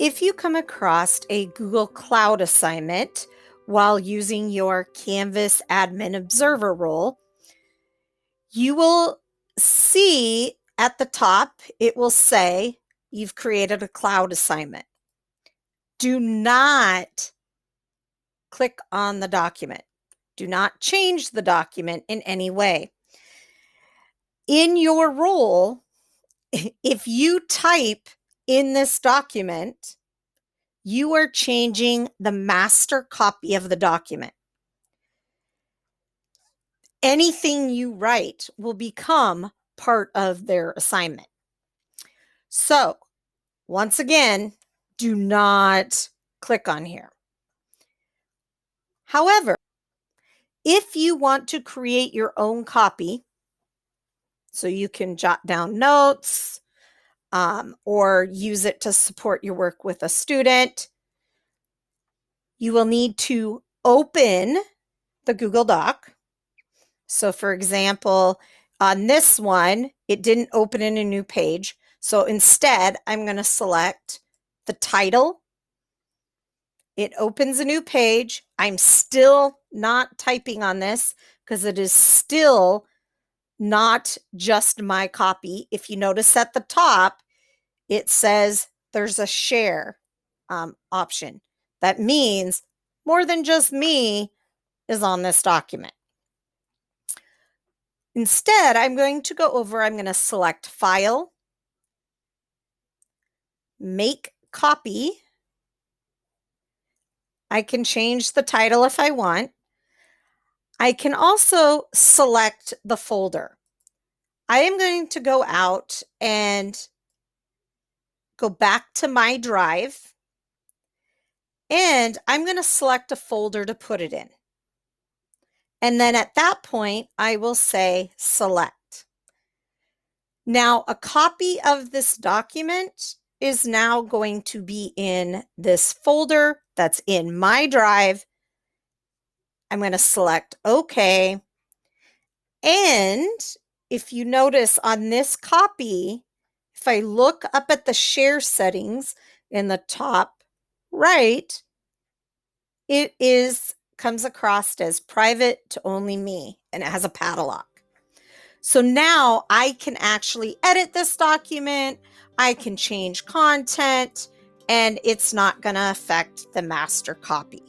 If you come across a Google Cloud assignment while using your Canvas Admin Observer role, you will see at the top, it will say you've created a cloud assignment. Do not click on the document. Do not change the document in any way. In your role, if you type in this document, you are changing the master copy of the document. Anything you write will become part of their assignment. So, once again, do not click on here. However, if you want to create your own copy, so you can jot down notes or use it to support your work with a student, you will need to open the Google Doc. So for example, on this one, it didn't open in a new page. So instead, I'm going to select the title. It opens a new page. I'm still not typing on this because it is still not just my copy. If you notice at the top, it says there's a share option. That means more than just me is on this document. Instead, I'm going to select File, Make Copy. I can change the title if I want. I can also select the folder. I am going to go out and go back to my drive, and I'm going to select a folder to put it in. And then at that point, I will say select. Now, a copy of this document is now going to be in this folder that's in my drive. I'm going to select OK. And if you notice on this copy, if I look up at the share settings in the top right, it comes across as private to only me, and it has a padlock. So now I can actually edit this document, I can change content, and it's not going to affect the master copy.